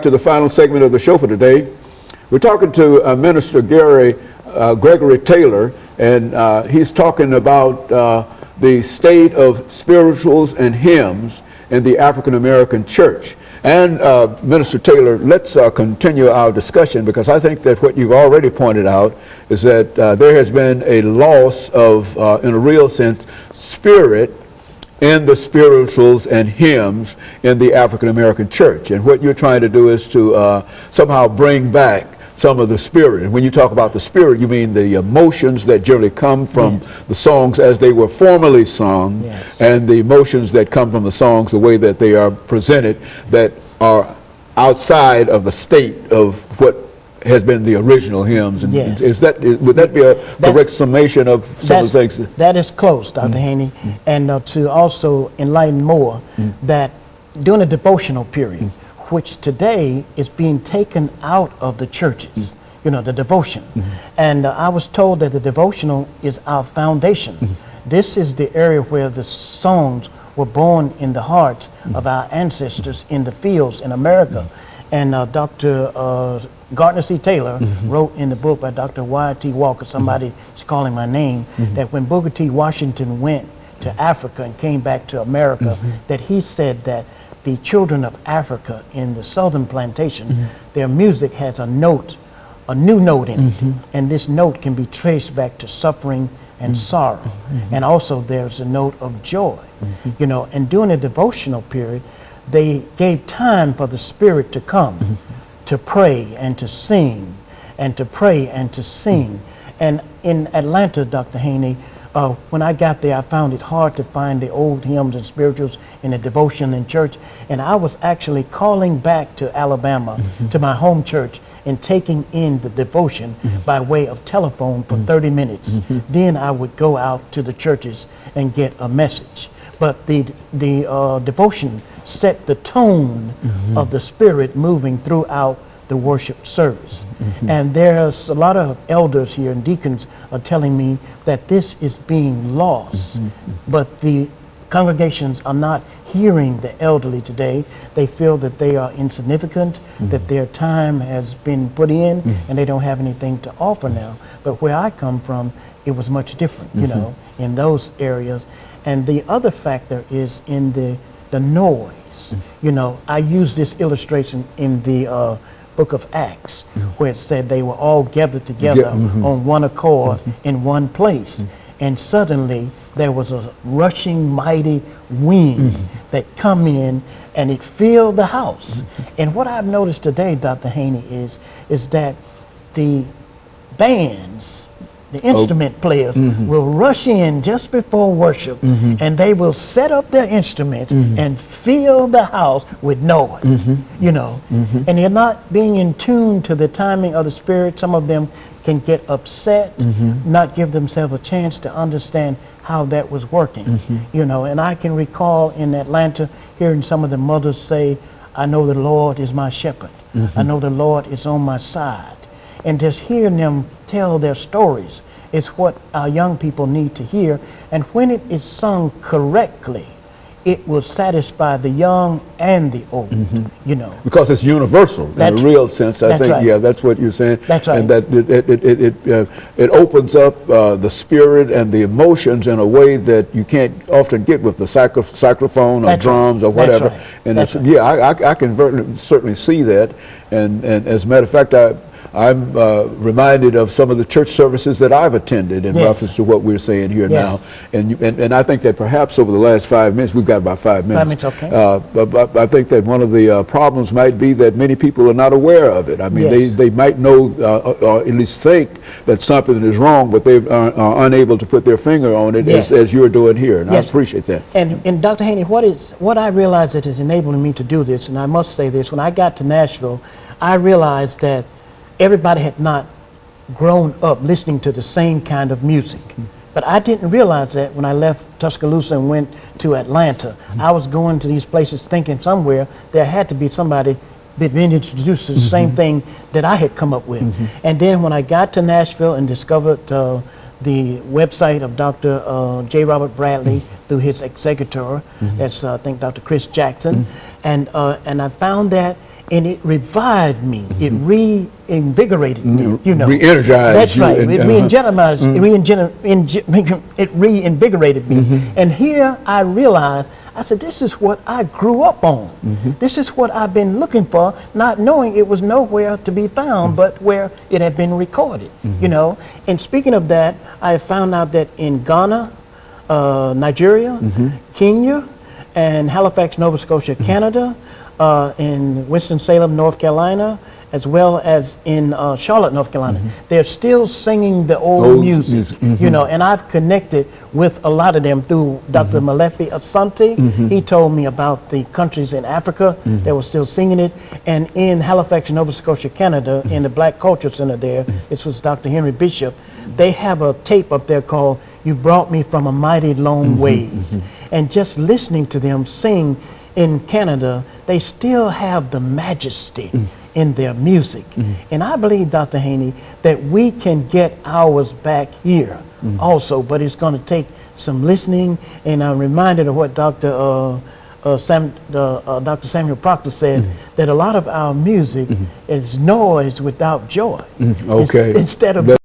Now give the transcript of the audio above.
To the final segment of the show for today. We're talking to Minister Gregory Taylor, and he's talking about the state of spirituals and hymns in the African American church. And Minister Taylor, let's continue our discussion, because I think that what you've already pointed out is that there has been a loss of, in a real sense, spirit in the spirituals and hymns in the African American church. And what you're trying to do is to somehow bring back some of the spirit. And when you talk about the spirit, you mean the emotions that generally come from the songs as they were formerly sung, and the emotions that come from the songs the way that they are presented, that are outside of the state of what has been the original hymns. And would that be a correct summation of some of the things? That is close, Dr. Haney. And to also enlighten more, that during the devotional period, which today is being taken out of the churches, you know, the devotion. And I was told that the devotional is our foundation. This is the area where the songs were born in the hearts of our ancestors in the fields in America. And Dr. Gardner C. Taylor wrote in the book by Dr. Y.T. Walker, somebody is calling my name, that when Booker T. Washington went to Africa and came back to America, that he said that the children of Africa in the southern plantation, their music has a note, a new note in it, and this note can be traced back to suffering and sorrow, and also there's a note of joy, you know. And during the devotional period, they gave time for the Spirit to come, to pray and to sing, and to pray and to sing. And in Atlanta, Dr. Haney, when I got there, I found it hard to find the old hymns and spirituals in the devotion in church. And I was actually calling back to Alabama, to my home church, and taking in the devotion by way of telephone for 30 minutes. Then I would go out to the churches and get a message. But the devotion set the tone of the Spirit moving throughout the worship service. And there's a lot of elders here and deacons are telling me that this is being lost, but the congregations are not hearing the elderly today. They feel that they are insignificant, that their time has been put in, and they don't have anything to offer now. But where I come from, it was much different, you know, in those areas. And the other factor is in the noise. You know, I use this illustration in the book of Acts, where it said they were all gathered together on one accord in one place. And suddenly there was a rushing mighty wind that come in, and it filled the house. And what I've noticed today, Dr. Haney, is that the bands, the instrument players will rush in just before worship, and they will set up their instruments and fill the house with noise, you know. And they're not being in tune to the timing of the Spirit. Some of them can get upset, not give themselves a chance to understand how that was working, you know. And I can recall in Atlanta hearing some of the mothers say, I know the Lord is my shepherd. I know the Lord is on my side. And just hearing them tell their stories is what our young people need to hear. And when it is sung correctly, it will satisfy the young and the old, you know. Because it's universal in a real sense. I think, that's what you're saying. That's right. And that it opens up the spirit and the emotions in a way that you can't often get with the saxophone or drums or whatever. And it's, I can certainly see that. And as a matter of fact, I'm reminded of some of the church services that I've attended in reference to what we're saying here now. And I think that perhaps over the last 5 minutes, we've got about 5 minutes. But I think that one of the problems might be that many people are not aware of it. I mean, they might know or at least think that something is wrong, but they are unable to put their finger on it as you're doing here. And I appreciate that. And Dr. Haney, what I realized that is enabling me to do this, and I must say this, when I got to Nashville, I realized that everybody had not grown up listening to the same kind of music. But I didn't realize that when I left Tuscaloosa and went to Atlanta. I was going to these places thinking somewhere there had to be somebody been introduced to the same thing that I had come up with. And then when I got to Nashville and discovered the website of Dr. J. Robert Bradley through his executor, that's I think Dr. Chris Jackson, and I found that and it revived me. It reinvigorated me, you know. Re-energized. That's you right. and- It it reinvigorated me. And here I realized, I said, this is what I grew up on. This is what I've been looking for, not knowing it was nowhere to be found, but where it had been recorded, you know. And speaking of that, I found out that in Ghana, Nigeria, Kenya, and Halifax, Nova Scotia, Canada, in Winston-Salem, North Carolina, as well as in Charlotte, North Carolina. They're still singing the old music, you know, and I've connected with a lot of them through Dr. Malefi Asante. He told me about the countries in Africa that were still singing it, and in Halifax, Nova Scotia, Canada, in the Black Culture Center there, this was Dr. Henry Bishop, they have a tape up there called "You Brought Me From a Mighty Long Ways." And just listening to them sing in Canada, they still have the majesty in their music. And I believe, Dr. Haney, that we can get ours back here also, but it's going to take some listening. And I'm reminded of what Dr. Samuel Proctor said, that a lot of our music is noise without joy. Okay. Instead of